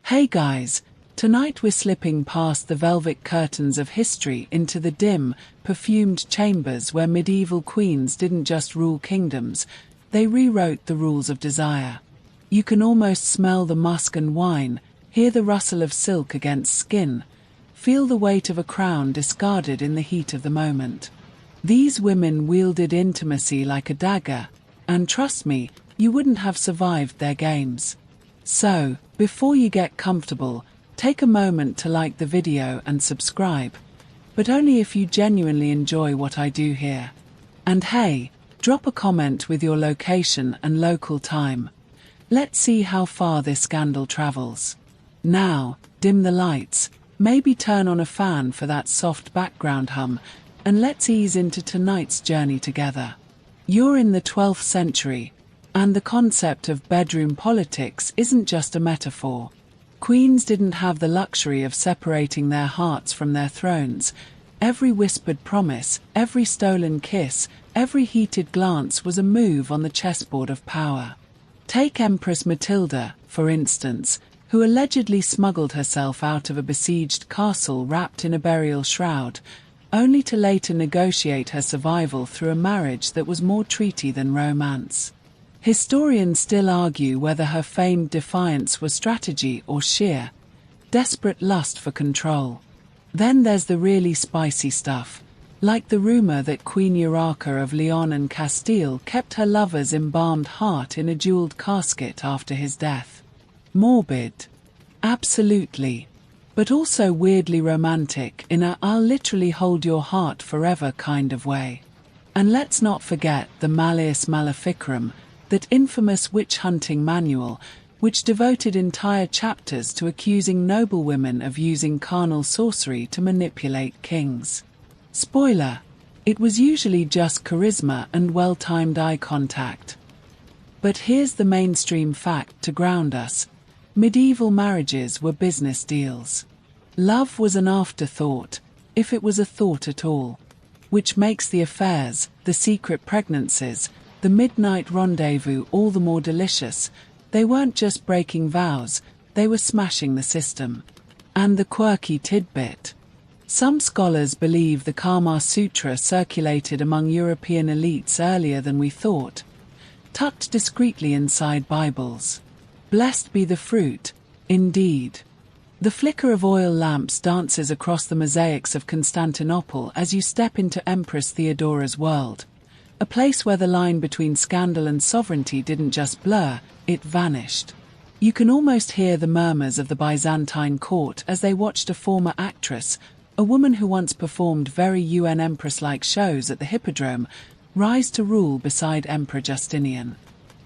Hey guys, tonight we're slipping past the velvet curtains of history into the dim, perfumed chambers where medieval queens didn't just rule kingdoms, they rewrote the rules of desire. You can almost smell the musk and wine, hear the rustle of silk against skin, feel the weight of a crown discarded in the heat of the moment. These women wielded intimacy like a dagger, and trust me, you wouldn't have survived their games. So, before you get comfortable, take a moment to like the video and subscribe, but only if you genuinely enjoy what I do here. And hey, drop a comment with your location and local time. Let's see how far this scandal travels. Now, dim the lights, maybe turn on a fan for that soft background hum, and let's ease into tonight's journey together. You're in the 12th century, and the concept of bedroom politics isn't just a metaphor. Queens didn't have the luxury of separating their hearts from their thrones. Every whispered promise, every stolen kiss, every heated glance was a move on the chessboard of power. Take Empress Matilda, for instance, who allegedly smuggled herself out of a besieged castle wrapped in a burial shroud, only to later negotiate her survival through a marriage that was more treaty than romance. Historians still argue whether her famed defiance was strategy or sheer, desperate lust for control. Then there's the really spicy stuff, like the rumor that Queen Urraca of Leon and Castile kept her lover's embalmed heart in a jeweled casket after his death. Morbid. Absolutely. But also weirdly romantic in a "I'll literally hold your heart forever" kind of way. And let's not forget the Malleus Maleficarum, that infamous witch-hunting manual, which devoted entire chapters to accusing noblewomen of using carnal sorcery to manipulate kings. Spoiler: it was usually just charisma and well-timed eye contact. But here's the mainstream fact to ground us. Medieval marriages were business deals. Love was an afterthought, if it was a thought at all. Which makes the affairs, the secret pregnancies, the midnight rendezvous all the more delicious. They weren't just breaking vows, they were smashing the system. And the quirky tidbit. Some scholars believe the Kama Sutra circulated among European elites earlier than we thought, tucked discreetly inside Bibles. Blessed be the fruit, indeed. The flicker of oil lamps dances across the mosaics of Constantinople as you step into Empress Theodora's world, a place where the line between scandal and sovereignty didn't just blur, it vanished. You can almost hear the murmurs of the Byzantine court as they watched a former actress, a woman who once performed very UN Empress-like shows at the Hippodrome, rise to rule beside Emperor Justinian.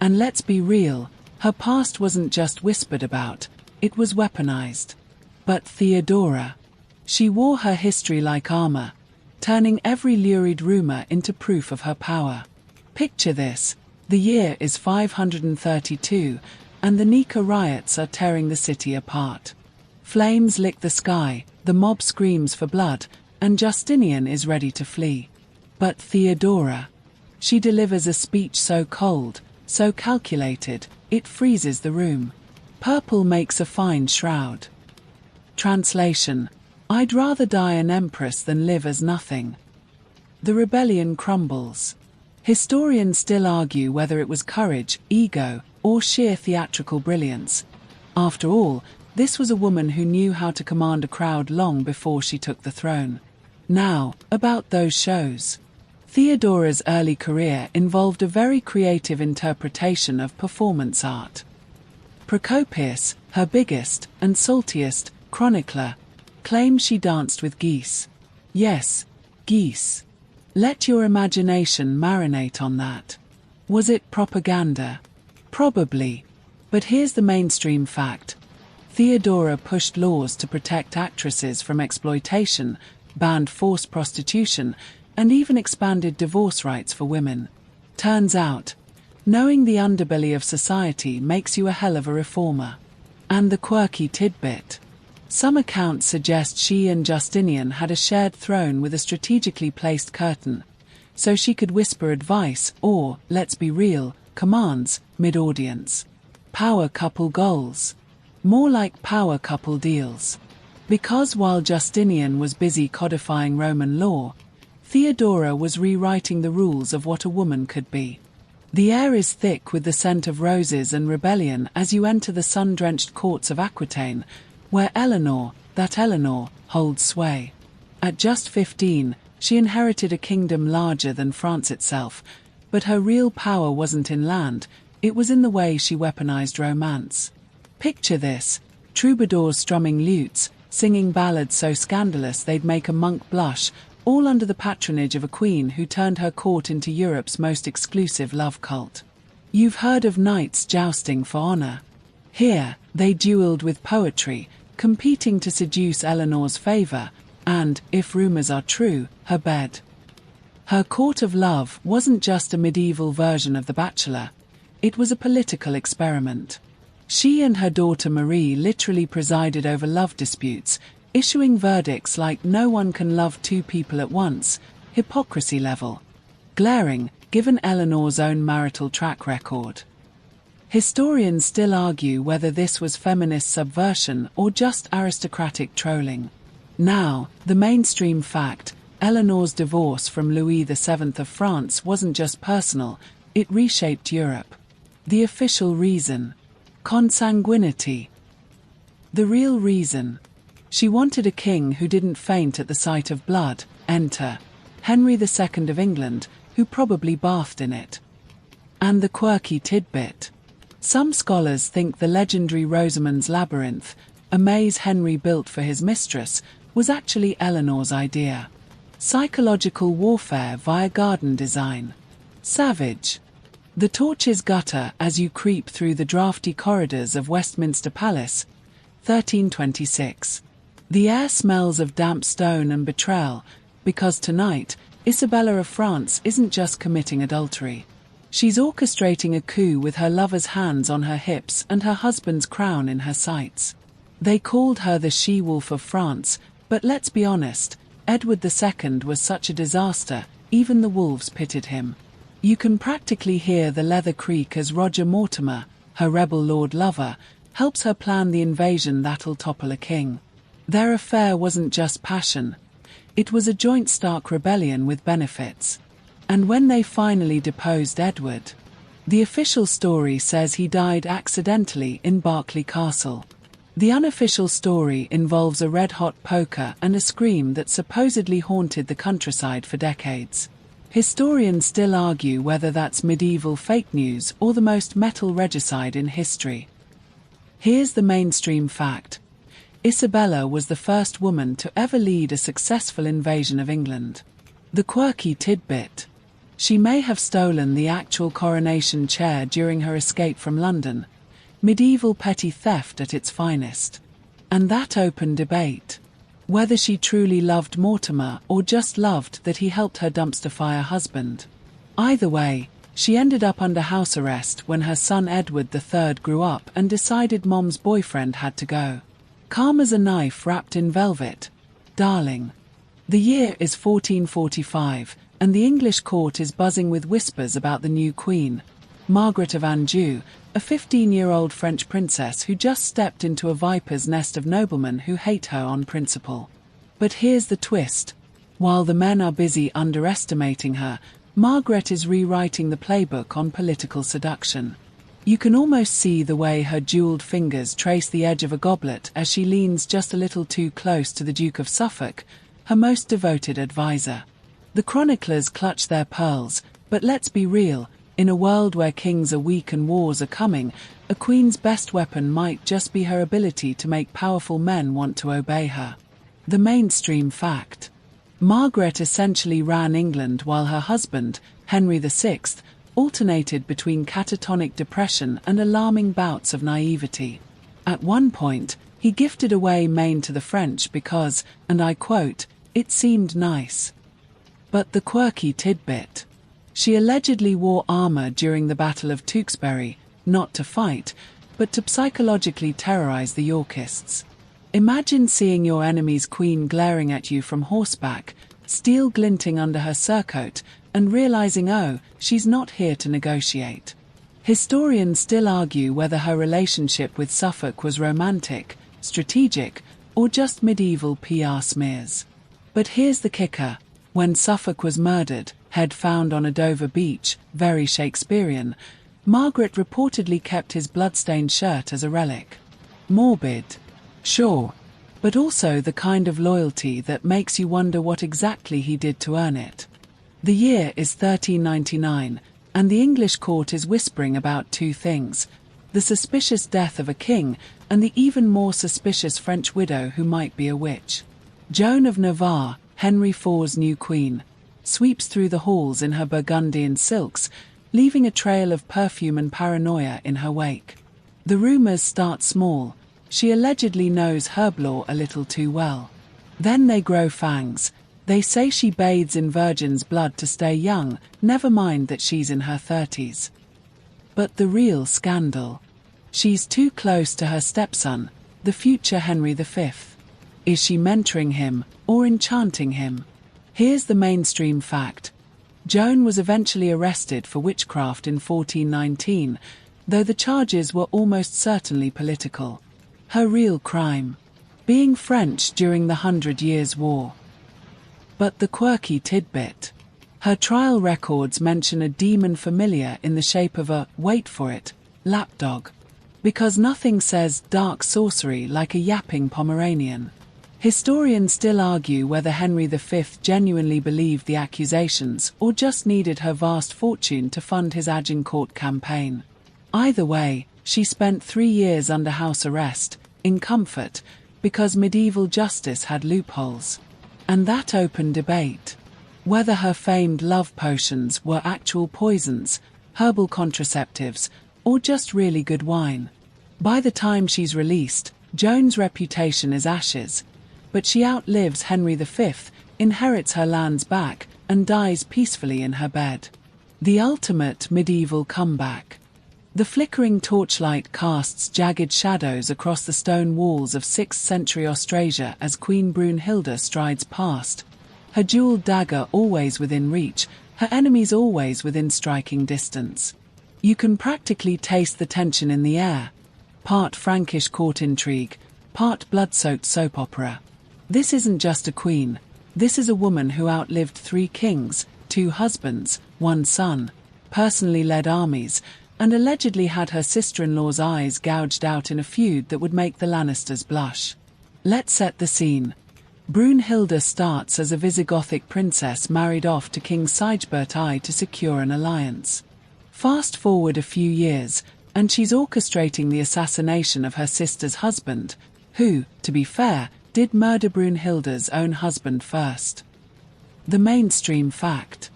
And let's be real, her past wasn't just whispered about, it was weaponized. But Theodora, she wore her history like armor, turning every lurid rumor into proof of her power. Picture this: the year is 532, and the Nika riots are tearing the city apart. Flames lick the sky, the mob screams for blood, and Justinian is ready to flee. But Theodora, she delivers a speech so cold, so calculated, it freezes the room. Purple makes a fine shroud. Translation: I'd rather die an empress than live as nothing. The rebellion crumbles. Historians still argue whether it was courage, ego, or sheer theatrical brilliance. After all, this was a woman who knew how to command a crowd long before she took the throne. Now, about those shows. Theodora's early career involved a very creative interpretation of performance art. Procopius, her biggest and saltiest chronicler, claims she danced with geese. Yes, geese. Let your imagination marinate on that. Was it propaganda? Probably. But here's the mainstream fact. Theodora pushed laws to protect actresses from exploitation, banned forced prostitution, and even expanded divorce rights for women. Turns out, knowing the underbelly of society makes you a hell of a reformer. And the quirky tidbit. Some accounts suggest she and Justinian had a shared throne with a strategically placed curtain, so she could whisper advice or, let's be real, commands, mid-audience. Power couple goals. More like power couple deals. Because while Justinian was busy codifying Roman law, Theodora was rewriting the rules of what a woman could be. The air is thick with the scent of roses and rebellion as you enter the sun-drenched courts of Aquitaine, where Eleanor, that Eleanor, holds sway. At just 15, she inherited a kingdom larger than France itself, but her real power wasn't in land, it was in the way she weaponized romance. Picture this: troubadours strumming lutes, singing ballads so scandalous they'd make a monk blush, all under the patronage of a queen who turned her court into Europe's most exclusive love cult. You've heard of knights jousting for honor. Here, they duelled with poetry, competing to seduce Eleanor's favor, and, if rumors are true, her bed. Her court of love wasn't just a medieval version of The Bachelor, it was a political experiment. She and her daughter Marie literally presided over love disputes, issuing verdicts like "no one can love two people at once," hypocrisy level. Glaring, given Eleanor's own marital track record. Historians still argue whether this was feminist subversion or just aristocratic trolling. Now, the mainstream fact: Eleanor's divorce from Louis VII of France wasn't just personal, it reshaped Europe. The official reason: consanguinity. The real reason: she wanted a king who didn't faint at the sight of blood. Enter Henry II of England, who probably bathed in it. And the quirky tidbit: some scholars think the legendary Rosamund's Labyrinth, a maze Henry built for his mistress, was actually Eleanor's idea. Psychological warfare via garden design. Savage. The torches gutter as you creep through the drafty corridors of Westminster Palace, 1326. The air smells of damp stone and betrayal, because tonight, Isabella of France isn't just committing adultery. She's orchestrating a coup with her lover's hands on her hips and her husband's crown in her sights. They called her the she-wolf of France, but let's be honest, Edward II was such a disaster, even the wolves pitied him. You can practically hear the leather creak as Roger Mortimer, her rebel lord lover, helps her plan the invasion that'll topple a king. Their affair wasn't just passion. It was a joint Stark rebellion with benefits. And when they finally deposed Edward, the official story says he died accidentally in Berkeley Castle. The unofficial story involves a red-hot poker and a scream that supposedly haunted the countryside for decades. Historians still argue whether that's medieval fake news or the most metal regicide in history. Here's the mainstream fact: Isabella was the first woman to ever lead a successful invasion of England. The quirky tidbit: she may have stolen the actual coronation chair during her escape from London. Medieval petty theft at its finest. And that open debate: whether she truly loved Mortimer or just loved that he helped her dumpster fire husband. Either way, she ended up under house arrest when her son Edward III grew up and decided Mom's boyfriend had to go. Calm as a knife wrapped in velvet. Darling. The year is 1445, and the English court is buzzing with whispers about the new queen, Margaret of Anjou, a 15-year-old French princess who just stepped into a viper's nest of noblemen who hate her on principle. But here's the twist: while the men are busy underestimating her, Margaret is rewriting the playbook on political seduction. You can almost see the way her jeweled fingers trace the edge of a goblet as she leans just a little too close to the Duke of Suffolk, her most devoted advisor. The chroniclers clutch their pearls, but let's be real, in a world where kings are weak and wars are coming, a queen's best weapon might just be her ability to make powerful men want to obey her. The mainstream fact: Margaret essentially ran England while her husband, Henry VI, alternated between catatonic depression and alarming bouts of naivety. At one point, he gifted away Maine to the French because, and I quote, "it seemed nice." But the quirky tidbit: she allegedly wore armor during the Battle of Tewkesbury, not to fight, but to psychologically terrorize the Yorkists. Imagine seeing your enemy's queen glaring at you from horseback, steel glinting under her surcoat, and realizing, oh, she's not here to negotiate. Historians still argue whether her relationship with Suffolk was romantic, strategic, or just medieval PR smears. But here's the kicker. When Suffolk was murdered, head found on a Dover beach, very Shakespearean, Margaret reportedly kept his bloodstained shirt as a relic. Morbid. Sure. But also the kind of loyalty that makes you wonder what exactly he did to earn it. The year is 1399, and the English court is whispering about two things: the suspicious death of a king, and the even more suspicious French widow who might be a witch. Joan of Navarre, Henry IV's new queen, sweeps through the halls in her Burgundian silks, leaving a trail of perfume and paranoia in her wake. The rumors start small. She allegedly knows herb law a little too well. Then they grow fangs. They say she bathes in virgin's blood to stay young, never mind that she's in her 30s. But the real scandal. She's too close to her stepson, the future Henry V. Is she mentoring him, or enchanting him? Here's the mainstream fact. Joan was eventually arrested for witchcraft in 1419, though the charges were almost certainly political. Her real crime? Being French during the 100 Years' War. But the quirky tidbit. Her trial records mention a demon familiar in the shape of a, wait for it, lapdog. Because nothing says dark sorcery like a yapping Pomeranian. Historians still argue whether Henry V genuinely believed the accusations or just needed her vast fortune to fund his Agincourt campaign. Either way, she spent 3 years under house arrest, in comfort, because medieval justice had loopholes. And that opened debate. Whether her famed love potions were actual poisons, herbal contraceptives, or just really good wine. By the time she's released, Joan's reputation is ashes, but she outlives Henry V, inherits her lands back, and dies peacefully in her bed. The ultimate medieval comeback. The flickering torchlight casts jagged shadows across the stone walls of 6th century Austrasia as Queen Brunhilde strides past. Her jeweled dagger always within reach, her enemies always within striking distance. You can practically taste the tension in the air. Part Frankish court intrigue, part blood-soaked soap opera. This isn't just a queen. This is a woman who outlived 3 kings, 2 husbands, 1 son, personally led armies, and allegedly had her sister-in-law's eyes gouged out in a feud that would make the Lannisters blush. Let's set the scene. Brunhilde starts as a Visigothic princess married off to King Sigebert I to secure an alliance. Fast forward a few years, and she's orchestrating the assassination of her sister's husband, who, to be fair, did murder Brunhilde's own husband first. The mainstream fact.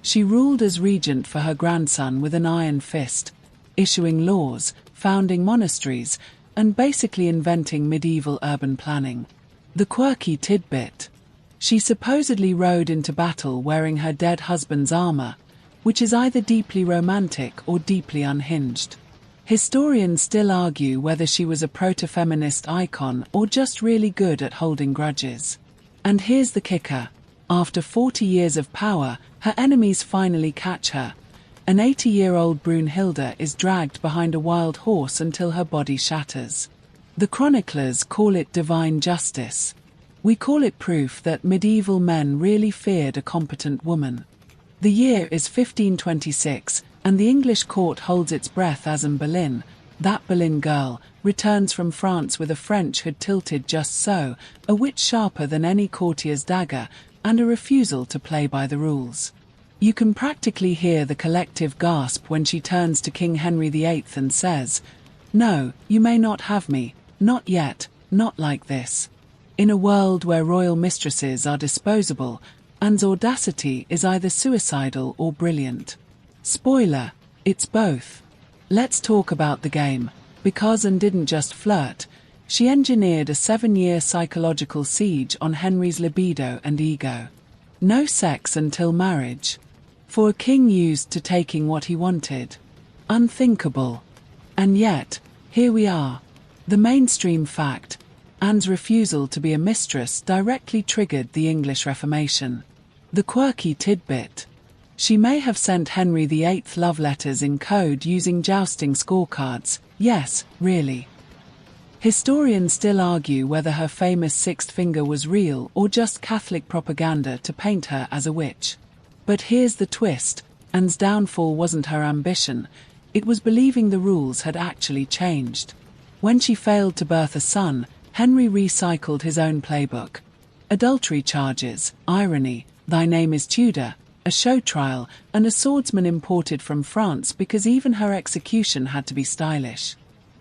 She ruled as regent for her grandson with an iron fist, issuing laws, founding monasteries, and basically inventing medieval urban planning. The quirky tidbit. She supposedly rode into battle wearing her dead husband's armor, which is either deeply romantic or deeply unhinged. Historians still argue whether she was a proto-feminist icon or just really good at holding grudges. And here's the kicker. After 40 years of power, her enemies finally catch her. An 80-year-old Brunhilde is dragged behind a wild horse until her body shatters. The chroniclers call it divine justice. We call it proof that medieval men really feared a competent woman. The year is 1526, and the English court holds its breath as Anne Boleyn, that Boleyn girl, returns from France with a French hood tilted just so, a wit sharper than any courtier's dagger, and a refusal to play by the rules. You can practically hear the collective gasp when she turns to King Henry VIII and says, "No, you may not have me, not yet, not like this." In a world where royal mistresses are disposable, Anne's audacity is either suicidal or brilliant. Spoiler, it's both. Let's talk about the game, because Anne didn't just flirt, she engineered a 7-year psychological siege on Henry's libido and ego. No sex until marriage. For a king used to taking what he wanted. Unthinkable. And yet, here we are. The mainstream fact, Anne's refusal to be a mistress directly triggered the English Reformation. The quirky tidbit. She may have sent Henry VIII love letters in code using jousting scorecards. Yes, really. Historians still argue whether her famous sixth finger was real or just Catholic propaganda to paint her as a witch. But here's the twist: Anne's downfall wasn't her ambition, it was believing the rules had actually changed. When she failed to birth a son, Henry recycled his own playbook. Adultery charges, irony, thy name is Tudor, a show trial, and a swordsman imported from France because even her execution had to be stylish.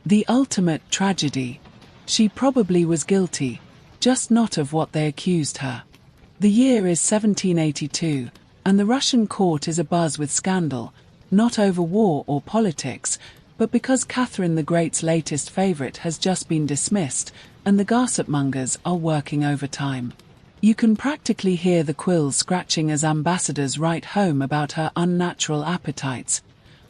The ultimate tragedy. She probably was guilty, just not of what they accused her. The year is 1782, and the Russian court is abuzz with scandal, not over war or politics, but because Catherine the Great's latest favourite has just been dismissed, and the gossip-mongers are working overtime. You can practically hear the quills scratching as ambassadors write home about her unnatural appetites,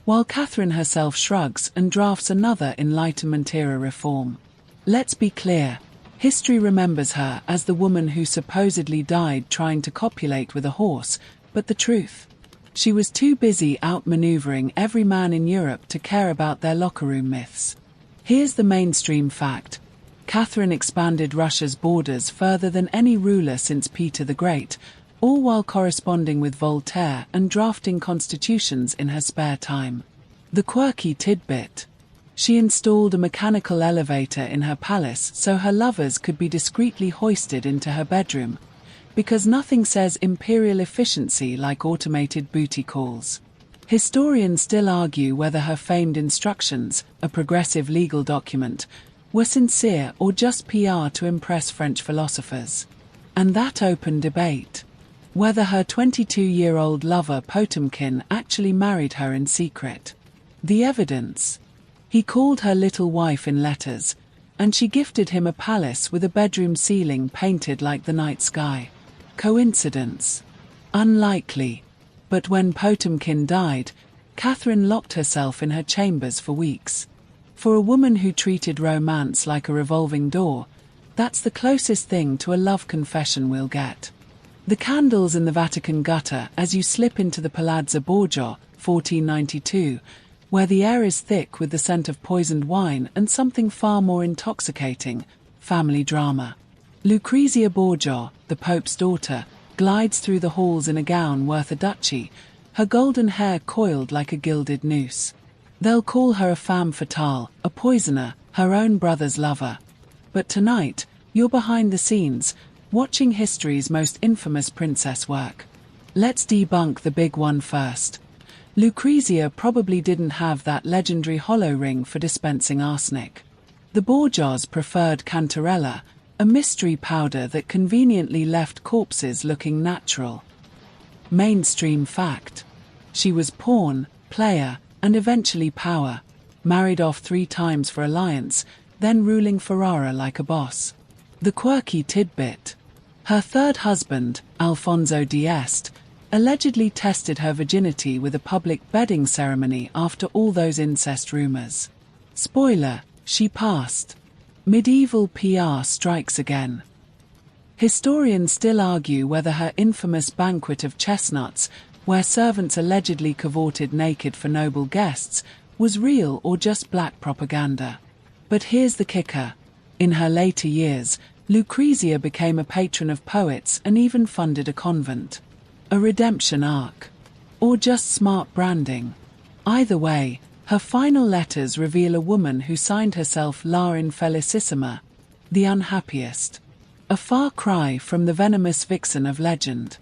while Catherine herself shrugs and drafts another Enlightenment-era reform. Let's be clear, history remembers her as the woman who supposedly died trying to copulate with a horse, but the truth? She was too busy outmaneuvering every man in Europe to care about their locker room myths. Here's the mainstream fact. Catherine expanded Russia's borders further than any ruler since Peter the Great, all while corresponding with Voltaire and drafting constitutions in her spare time. The quirky tidbit. She installed a mechanical elevator in her palace so her lovers could be discreetly hoisted into her bedroom, because nothing says imperial efficiency like automated booty calls. Historians still argue whether her famed instructions, a progressive legal document, were sincere or just PR to impress French philosophers. And that opened debate. Whether her 22-year-old lover Potemkin actually married her in secret. The evidence. He called her little wife in letters, and she gifted him a palace with a bedroom ceiling painted like the night sky. Coincidence? Unlikely. But when Potemkin died, Catherine locked herself in her chambers for weeks. For a woman who treated romance like a revolving door, that's the closest thing to a love confession we'll get. The candles in the Vatican gutter as you slip into the Palazzo Borgia, 1492, where the air is thick with the scent of poisoned wine and something far more intoxicating, family drama. Lucrezia Borgia, the Pope's daughter, glides through the halls in a gown worth a duchy, her golden hair coiled like a gilded noose. They'll call her a femme fatale, a poisoner, her own brother's lover. But tonight, you're behind the scenes, watching history's most infamous princess work. Let's debunk the big one first. Lucrezia probably didn't have that legendary hollow ring for dispensing arsenic. The Borgias preferred cantarella, a mystery powder that conveniently left corpses looking natural. Mainstream fact. She was pawn, player, and eventually power, married off 3 times for alliance, then ruling Ferrara like a boss. The quirky tidbit. Her third husband, Alfonso d'Este, allegedly tested her virginity with a public bedding ceremony after all those incest rumors. Spoiler, she passed. Medieval PR strikes again. Historians still argue whether her infamous banquet of chestnuts, where servants allegedly cavorted naked for noble guests, was real or just black propaganda. But here's the kicker. In her later years, Lucrezia became a patron of poets and even funded a convent. A redemption arc. Or just smart branding. Either way, her final letters reveal a woman who signed herself La Infelicissima, the unhappiest. A far cry from the venomous vixen of legend.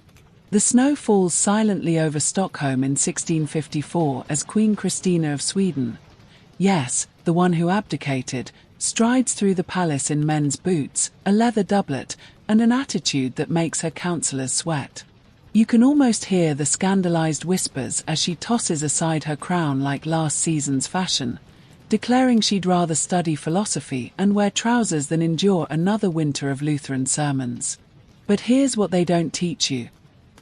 The snow falls silently over Stockholm in 1654 as Queen Christina of Sweden, yes, the one who abdicated, strides through the palace in men's boots, a leather doublet, and an attitude that makes her counselors sweat. You can almost hear the scandalized whispers as she tosses aside her crown like last season's fashion, declaring she'd rather study philosophy and wear trousers than endure another winter of Lutheran sermons. But here's what they don't teach you.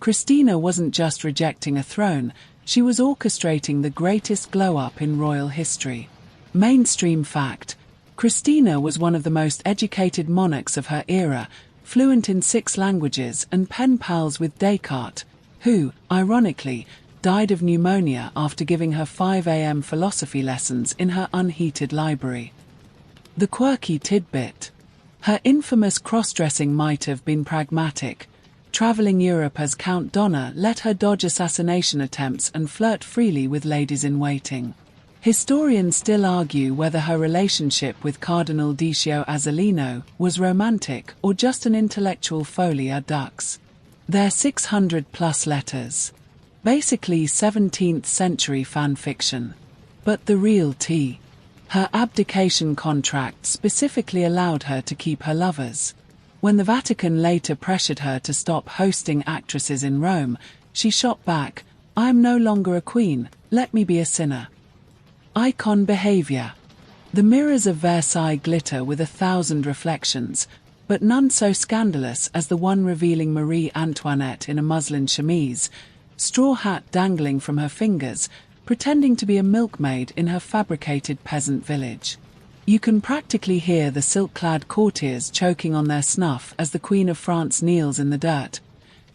Christina wasn't just rejecting a throne, she was orchestrating the greatest glow-up in royal history. Mainstream fact. Christina was one of the most educated monarchs of her era, fluent in 6 languages and pen pals with Descartes, who, ironically, died of pneumonia after giving her 5 a.m. philosophy lessons in her unheated library. The quirky tidbit. Her infamous cross-dressing might have been pragmatic. Traveling Europe as Count Donna let her dodge assassination attempts and flirt freely with ladies-in-waiting. Historians still argue whether her relationship with Cardinal Decio Azzolino was romantic or just an intellectual folie à deux. They're 600-plus letters. Basically 17th century fan fiction. But the real tea. Her abdication contract specifically allowed her to keep her lovers. When the Vatican later pressured her to stop hosting actresses in Rome, she shot back, "I am no longer a queen, let me be a sinner." Icon behavior. The mirrors of Versailles glitter with 1,000 reflections, but none so scandalous as the one revealing Marie Antoinette in a muslin chemise, straw hat dangling from her fingers, pretending to be a milkmaid in her fabricated peasant village. You can practically hear the silk-clad courtiers choking on their snuff as the Queen of France kneels in the dirt,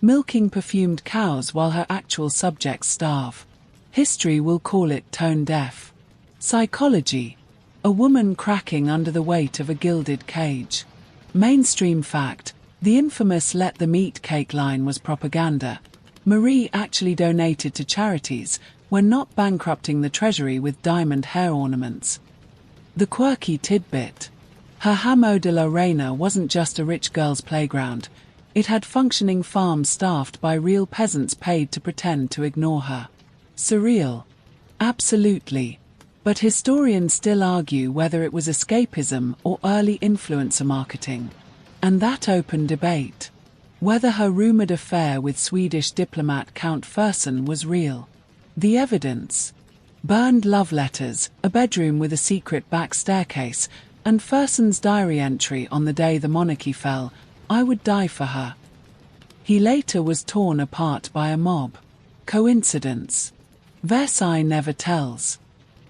milking perfumed cows while her actual subjects starve. History will call it tone-deaf. Psychology. A woman cracking under the weight of a gilded cage. Mainstream fact. The infamous "let the meat cake" line was propaganda. Marie actually donated to charities, when not bankrupting the treasury with diamond hair ornaments. The quirky tidbit. Her Hameau de la Reina wasn't just a rich girl's playground. It had functioning farms staffed by real peasants paid to pretend to ignore her. Surreal? Absolutely. But historians still argue whether it was escapism or early influencer marketing. And that open debate. Whether her rumored affair with Swedish diplomat Count Fersen was real. The evidence. Burned love letters, a bedroom with a secret back staircase, and Fersen's diary entry on the day the monarchy fell, "I would die for her." He later was torn apart by a mob. Coincidence? Versailles never tells.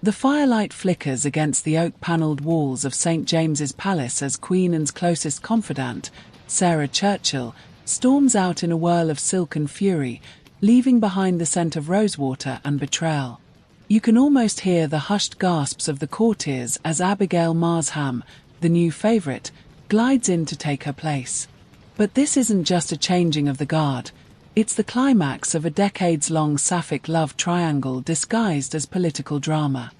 The firelight flickers against the oak-panelled walls of St. James's Palace as Queen Anne's closest confidant, Sarah Churchill, storms out in a whirl of silk and fury, leaving behind the scent of rosewater and betrayal. You can almost hear the hushed gasps of the courtiers as Abigail Marsham, the new favourite, glides in to take her place. But this isn't just a changing of the guard. It's the climax of a decades-long sapphic love triangle disguised as political drama.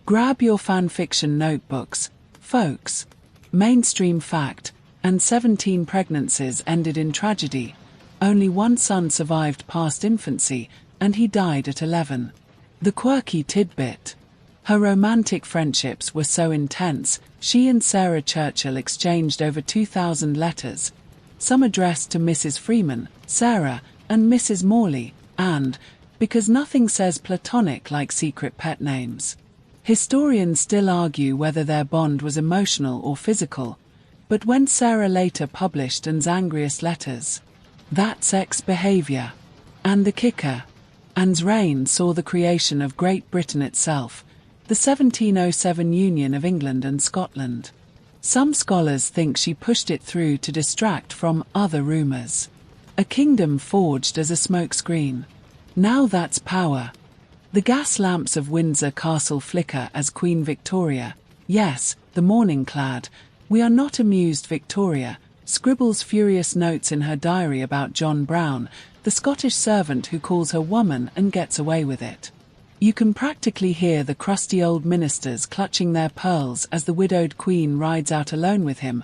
Grab your fanfiction notebooks, folks. Mainstream fact, and 17 pregnancies ended in tragedy. Only one son survived past infancy, and he died at 11. The quirky tidbit. Her romantic friendships were so intense, she and Sarah Churchill exchanged over 2,000 letters, some addressed to Mrs. Freeman, Sarah, and Mrs. Morley, and, because nothing says platonic like secret pet names. Historians still argue whether their bond was emotional or physical, but when Sarah later published Anne's angriest letters, that's sex behavior. And the kicker. Anne's reign saw the creation of Great Britain itself, the 1707 Union of England and Scotland. Some scholars think she pushed it through to distract from other rumours. A kingdom forged as a smokescreen. Now that's power. The gas lamps of Windsor Castle flicker as Queen Victoria, yes, the mourning-clad, "We are not amused Victoria," scribbles furious notes in her diary about John Brown, the Scottish servant who calls her woman and gets away with it. You can practically hear the crusty old ministers clutching their pearls as the widowed queen rides out alone with him,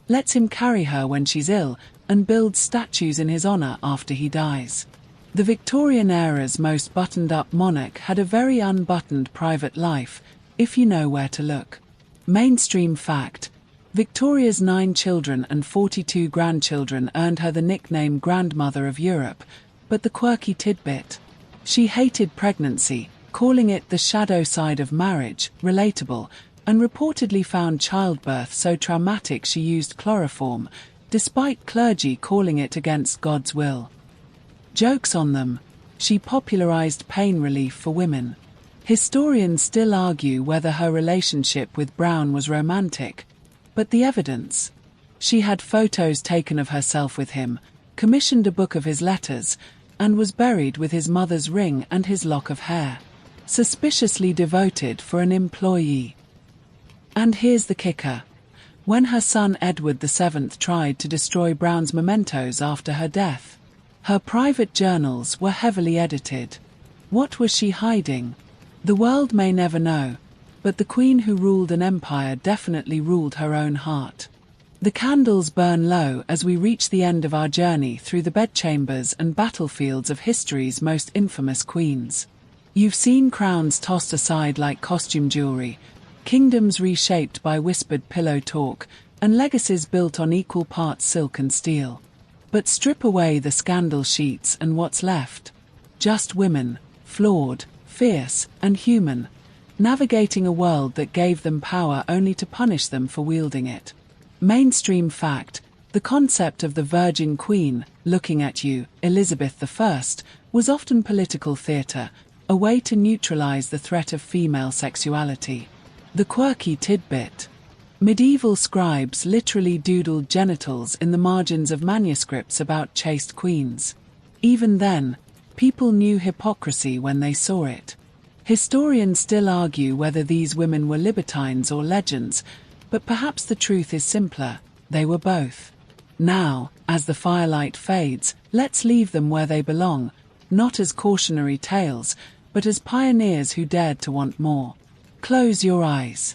lets him carry her when she's ill, and builds statues in his honour after he dies. The Victorian era's most buttoned-up monarch had a very unbuttoned private life, if you know where to look. Mainstream fact. Victoria's 9 children and 42 grandchildren earned her the nickname Grandmother of Europe, but the quirky tidbit. She hated pregnancy, calling it the shadow side of marriage, relatable, and reportedly found childbirth so traumatic she used chloroform, despite clergy calling it against God's will. Jokes on them. She popularized pain relief for women. Historians still argue whether her relationship with Brown was romantic, but the evidence. She had photos taken of herself with him, commissioned a book of his letters, and was buried with his mother's ring and his lock of hair. Suspiciously devoted for an employee. And here's the kicker. When her son Edward VII tried to destroy Browne's mementos after her death, her private journals were heavily edited. What was she hiding? The world may never know, but the queen who ruled an empire definitely ruled her own heart. The candles burn low as we reach the end of our journey through the bedchambers and battlefields of history's most infamous queens. You've seen crowns tossed aside like costume jewelry, kingdoms reshaped by whispered pillow talk, and legacies built on equal parts silk and steel. But strip away the scandal sheets and what's left? Just women, flawed, fierce, and human, navigating a world that gave them power only to punish them for wielding it. Mainstream fact, the concept of the Virgin Queen, looking at you, Elizabeth I, was often political theatre, a way to neutralize the threat of female sexuality. The quirky tidbit. Medieval scribes literally doodled genitals in the margins of manuscripts about chaste queens. Even then, people knew hypocrisy when they saw it. Historians still argue whether these women were libertines or legends, but perhaps the truth is simpler, they were both. Now, as the firelight fades, let's leave them where they belong, not as cautionary tales, but as pioneers who dared to want more. Close your eyes.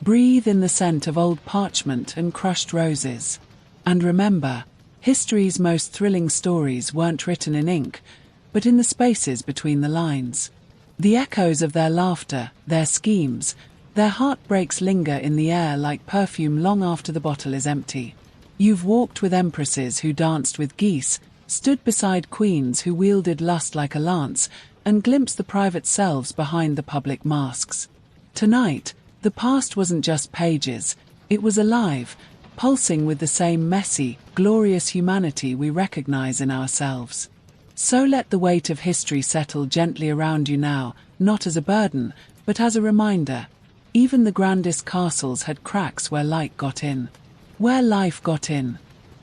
Breathe in the scent of old parchment and crushed roses. And remember, history's most thrilling stories weren't written in ink, but in the spaces between the lines. The echoes of their laughter, their schemes, their heartbreaks linger in the air like perfume long after the bottle is empty. You've walked with empresses who danced with geese, stood beside queens who wielded lust like a lance, and glimpsed the private selves behind the public masks. Tonight, the past wasn't just pages, it was alive, pulsing with the same messy, glorious humanity we recognize in ourselves. So let the weight of history settle gently around you now, not as a burden, but as a reminder. Even the grandest castles had cracks where light got in. Where life got in.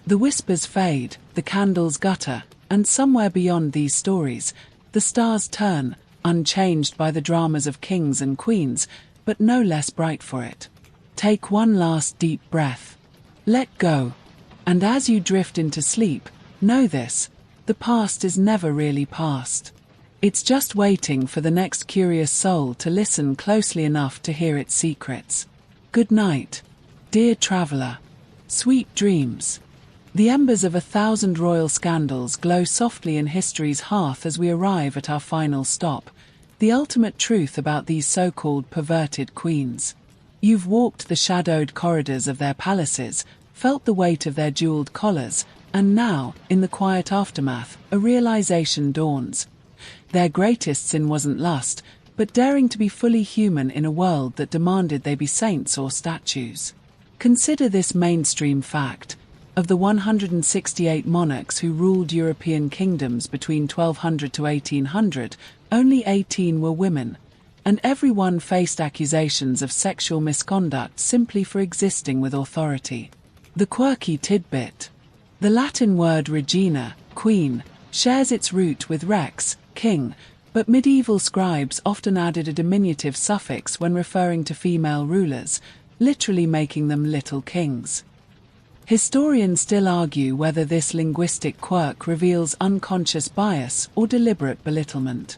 The whispers fade, the candles gutter, and somewhere beyond these stories, the stars turn, unchanged by the dramas of kings and queens, but no less bright for it. Take one last deep breath. Let go. And as you drift into sleep, know this, the past is never really past. It's just waiting for the next curious soul to listen closely enough to hear its secrets. Good night, dear traveler. Sweet dreams. The embers of 1,000 royal scandals glow softly in history's hearth as we arrive at our final stop, the ultimate truth about these so-called perverted queens. You've walked the shadowed corridors of their palaces, felt the weight of their jeweled collars, and now, in the quiet aftermath, a realization dawns. Their greatest sin wasn't lust, but daring to be fully human in a world that demanded they be saints or statues. Consider this mainstream fact. Of the 168 monarchs who ruled European kingdoms between 1200 to 1800, only 18 were women, and every one faced accusations of sexual misconduct simply for existing with authority. The quirky tidbit. The Latin word regina, queen, shares its root with rex, king, but medieval scribes often added a diminutive suffix when referring to female rulers, literally making them little kings. Historians still argue whether this linguistic quirk reveals unconscious bias or deliberate belittlement.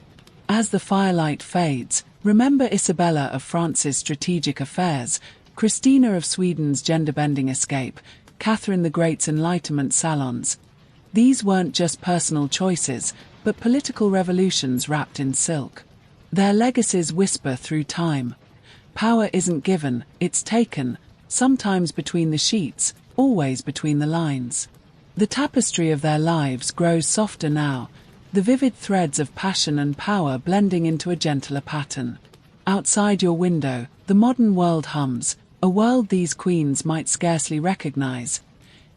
As the firelight fades, remember Isabella of France's strategic affairs, Christina of Sweden's gender-bending escape, Catherine the Great's Enlightenment salons. These weren't just personal choices, but political revolutions wrapped in silk. Their legacies whisper through time. Power isn't given, it's taken, sometimes between the sheets, always between the lines. The tapestry of their lives grows softer now, the vivid threads of passion and power blending into a gentler pattern. Outside your window, the modern world hums, a world these queens might scarcely recognize,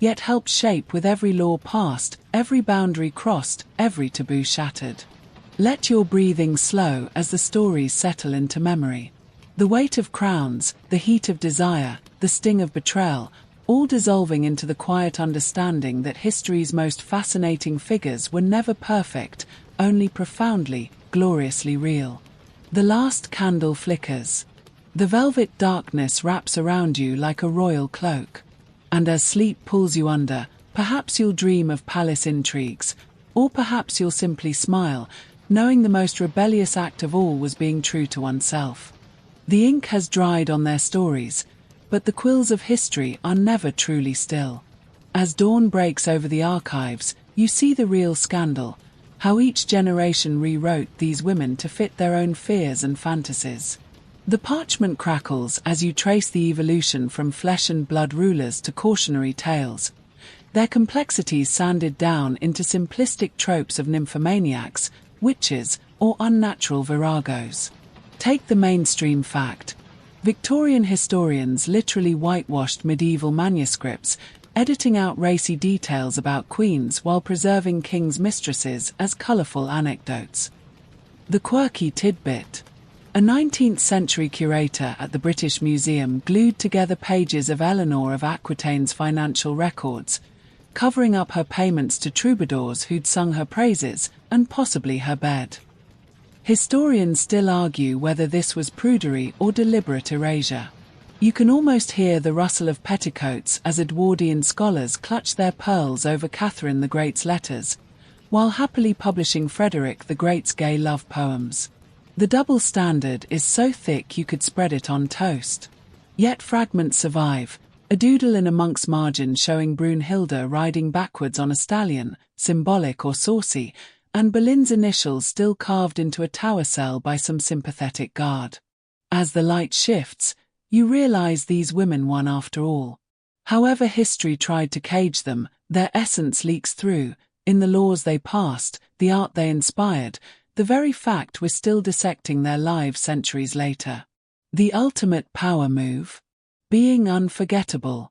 yet helped shape with every law passed, every boundary crossed, every taboo shattered. Let your breathing slow as the stories settle into memory. The weight of crowns, the heat of desire, the sting of betrayal, all dissolving into the quiet understanding that history's most fascinating figures were never perfect, only profoundly, gloriously real. The last candle flickers. The velvet darkness wraps around you like a royal cloak. And as sleep pulls you under, perhaps you'll dream of palace intrigues, or perhaps you'll simply smile, knowing the most rebellious act of all was being true to oneself. The ink has dried on their stories, but the quills of history are never truly still. As dawn breaks over the archives, you see the real scandal, how each generation rewrote these women to fit their own fears and fantasies. The parchment crackles as you trace the evolution from flesh and blood rulers to cautionary tales, their complexities sanded down into simplistic tropes of nymphomaniacs, witches, or unnatural viragos. Take the mainstream fact. Victorian historians literally whitewashed medieval manuscripts, editing out racy details about queens while preserving kings' mistresses as colourful anecdotes. The quirky tidbit. A 19th-century curator at the British Museum glued together pages of Eleanor of Aquitaine's financial records, covering up her payments to troubadours who'd sung her praises, and possibly her bed. Historians still argue whether this was prudery or deliberate erasure. You can almost hear the rustle of petticoats as Edwardian scholars clutch their pearls over Catherine the Great's letters, while happily publishing Frederick the Great's gay love poems. The double standard is so thick you could spread it on toast. Yet fragments survive, a doodle in a monk's margin showing Brunhilde riding backwards on a stallion, symbolic or saucy, and Boleyn's initials still carved into a tower cell by some sympathetic guard. As the light shifts, you realize these women won after all. However history tried to cage them, their essence leaks through, in the laws they passed, the art they inspired, the very fact we're still dissecting their lives centuries later. The ultimate power move? Being unforgettable.